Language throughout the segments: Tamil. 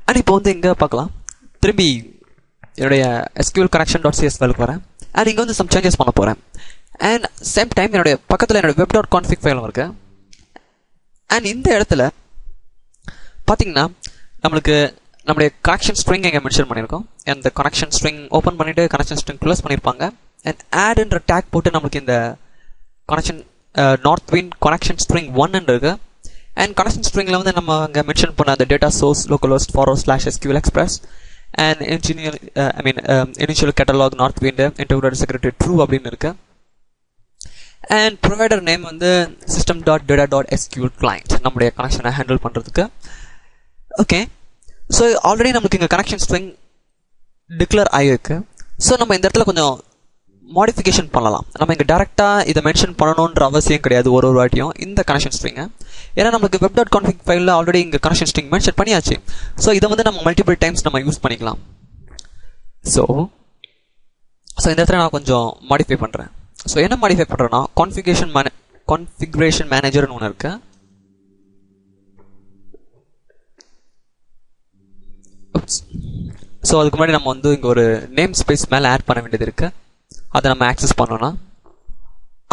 அண்ட் இப்போ வந்து இங்கே பார்க்கலாம், திரும்பி என்னுடைய SQL connection.cs ஃபைலுக்கு வரேன். அண்ட் இங்கே வந்து சம் சேஞ்சஸ் பண்ண போகிறேன். அண்ட் சேம் டைம் என்னுடைய பக்கத்தில் என்னுடைய web.config ஃபைலும் இருக்கு. அண்ட் இந்த இடத்துல பார்த்தீங்கன்னா நம்மளுக்கு நம்முடைய கனெக்ஷன் ஸ்ட்ரிங் இங்கே மென்ஷன் பண்ணியிருக்கோம். அந்த கனெக்ஷன் ஸ்ட்ரிங் ஓப்பன் பண்ணிவிட்டு கனெக்ஷன் ஸ்ட்ரிங் க்ளோஸ் பண்ணியிருப்பாங்க. அண்ட் ஆட்ன்ற டேக் போட்டு நம்மளுக்கு இந்த கனெக்ஷன் நார்த்விண்ட் கனெக்ஷன் ஸ்ட்ரிங் 1 இருக்கு. அண்ட் கனெக்ஷன் ஸ்ட்ரிங்கில் வந்து நம்ம அங்கே மென்ஷன் பண்ண அந்த data source localhost /SQL Express and initial catalog நார்த்விண்ட் integrated security true அப்படின்னு இருக்கு. அண்ட் ப்ரொவைடர் நேம் வந்து system.data.sql client நம்முடைய கனெக்ஷனை ஹேண்டில் பண்ணுறதுக்கு. ஓகே, ஸோ ஆல்ரெடி நம்மளுக்கு இங்கே கனெக்ஷன் ஸ்ட்ரிங் டிக்ளேர் ஆகிருக்கு. ஸோ நம்ம இந்த இடத்துல கொஞ்சம் மாடிஃபிகேஷன் பண்ணலாம். நம்ம இங்கே டேரெக்டாக இதை மென்ஷன் பண்ணணுன்ற அவசியம் கிடையாது ஒரு வாட்டியும் இந்த கனெக்ஷன் ஸ்ட்ரிங்கை. ஏன்னா நமக்கு web.config ஃபைலில் ஆல்ரெடி இங்கே கனெக்ஷன் ஸ்ட்ரிங் மென்ஷன் பண்ணியாச்சு. ஸோ இதை வந்து நம்ம மல்டிபிள் டைம்ஸ் நம்ம யூஸ் பண்ணிக்கலாம். ஸோ இந்த இடத்துல நான் கொஞ்சம் மாடிஃபை பண்ணுறேன். ஸோ என்ன மாடிஃபை பண்ணுறேன்னா கான்ஃபிகரேஷன் மேனேஜர்னு ஒன்று இருக்கு. ஸோ அதுக்கு முன்னாடி நம்ம வந்து இங்கே ஒரு நேம் ஸ்பேஸ் மேலே ஆட் பண்ண வேண்டியது இருக்குது. அதை நம்ம ஆக்சஸ் பண்ணோன்னா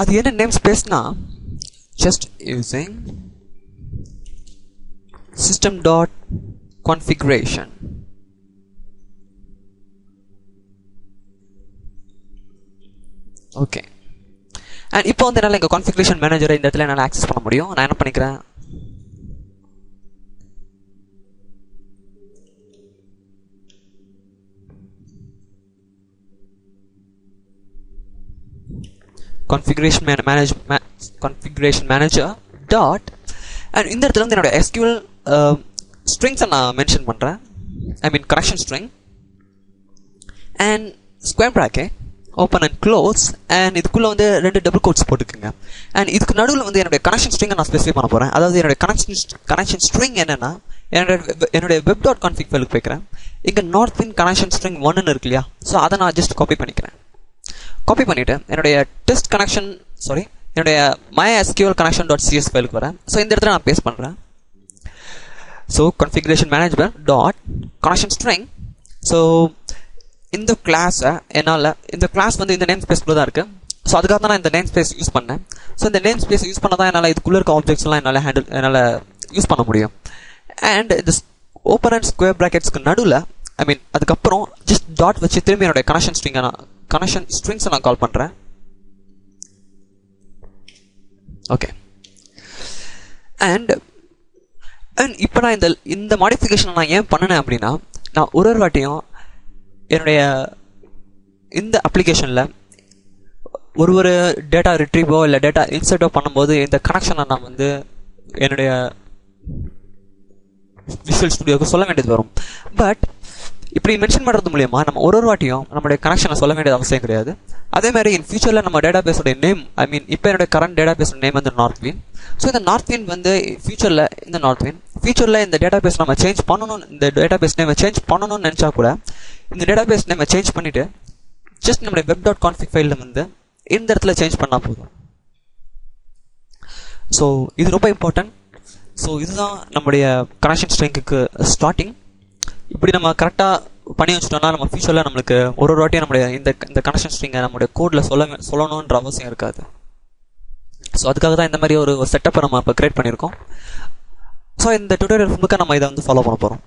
அது என்ன நேம் ஸ்பேஸ்னா just using system.configuration. Okay, and இப்போ வந்து என்னால் எங்கள் கான்ஃபிகரேஷன் மேனேஜரை இந்த இடத்துல என்னால் ஆக்சஸ் பண்ண முடியும். நான் என்ன பண்ணிக்கிறேன், configuration manager டாட் அண்ட் இந்த இடத்துல வந்து என்னோட SQL ஸ்ட்ரிங்ஸை நான் மென்ஷன் பண்ணுறேன். Connection string and square bracket open and close. And இதுக்குள்ளே வந்து 2 டபுள் கோட்ஸ் போட்டுக்குங்க. அண்ட் இதுக்கு நடுவில் வந்து என்னுடைய கனெக்ஷன் ஸ்ட்ரிங்கை நான் ஸ்பெசிஃபை பண்ண போகிறேன். அதாவது என்னுடைய கனெக்ஷன் ஸ்ட்ரிங் என்னென்னா என்னுடைய web.config ஃபைலுக்கு போய்க்கிறேன். இங்கே நார்த்விண்ட் கனெக்ஷன் ஸ்ட்ரிங் 1 இருக்கு இல்லையா, ஸோ அதை நான் ஜஸ்ட் காப்பி பண்ணிக்கிறேன். காப்பி பண்ணிவிட்டு என்னுடைய என்னுடைய MySQL connection.cs ஃபைலுக்கு வரேன். ஸோ இந்த இடத்துல நான் பேஸ்ட் பண்ணுறேன். So configuration manager dot connection string. So இந்த கிளாஸை என்னால் இந்த கிளாஸ் வந்து இந்த நேம் ஸ்பேஸ்க்குள்ளே தான் இருக்குது. ஸோ அதுக்காக தான் நான் இந்த நேம் ஸ்பேஸ் யூஸ் பண்ணேன். ஸோ இந்த நேம் ஸ்பேஸ் யூஸ் பண்ண தான் என்னால் இதுக்குள்ளே இருக்க ஆப்ஜெக்ட்ஸ்லாம் என்னால் யூஸ் பண்ண முடியும். அண்ட் இந்த ஓப்பன் அண்ட் ஸ்கொயர் ப்ராக்கெட்ஸ்க்கு நடுவில் அதுக்கப்புறம் ஜஸ்ட் டாட் வச்சு திரும்பி என்னுடைய கனெக்ஷன் ஸ்ட்ரிங்ஸை நான் கால் பண்ணுறேன். ஓகே, அண்ட் இப்போ நான் இந்த மாடிஃபிகேஷனை நான் ஏன் பண்ணினேன் அப்படின்னா, நான் ஒரு வாட்டியும் என்னுடைய இந்த அப்ளிகேஷனில் ஒரு டேட்டா ரிட்ரீவோ இல்லை டேட்டா இன்சர்ட்டோ பண்ணும்போது இந்த கனெக்ஷனை நான் வந்து என்னுடைய விஷுவல் ஸ்டுடியோவுக்கு சொல்ல வேண்டியது வரும். பட் இப்படி மென்ஷன் பண்ணுறது மூலியமா நம்ம ஒரு வாட்டியும் நம்மளுடைய கனெக்ஷனை சொல்ல வேண்டியது அவசியம் கிடையாது. அதே மாதிரி இன் ஃபியூச்சரில் நம்ம டேட்டா பேஸோடைய நேம் இப்போ என்னுடைய கரண்ட் டேட்டா பேஸோட நேம் வந்து நார்த்விண்ட். ஸோ இந்த நார்த்விண்ட் வந்து ஃபியூச்சரில் இந்த டேட்டா பேஸ் நம்ம சேஞ்ச் பண்ணணும், இந்த டேட்டா பேஸ் நேமை சேஞ்ச் பண்ணணும்னு நினச்சா கூட இந்த டேட்டா பேஸ் நேமை சேஞ்ச் பண்ணிவிட்டு ஜஸ்ட் நம்மளுடைய web.config ஃபைலில் வந்து இந்த இடத்துல சேஞ்ச் பண்ணால் போதும். ஸோ இது ரொம்ப இம்பார்ட்டன்ட். ஸோ இதுதான் நம்முடைய கனெக்ஷன் ஸ்ட்ரிங்குக்கு ஸ்டார்டிங். இப்படி நம்ம கரெக்டாக பண்ணி வச்சுட்டோம்னா நம்ம ஃபியூச்சரில் நம்மளுக்கு ஒரு வாட்டியும் நம்முடைய இந்த கனெக்ஷன் ஸ்ட்ரிங்கை நம்மளுடைய கோடில் சொல்லணுன்ற அவசியம் இருக்காது. ஸோ அதுக்காக தான் இந்த மாதிரி ஒரு செட்டப்பை நம்ம இப்போ கிரியேட் பண்ணியிருக்கோம். ஸோ இந்த டியூட்டோரியல் ஃபுல்லுக்கு நம்ம இதை வந்து ஃபாலோ பண்ண போகிறோம்.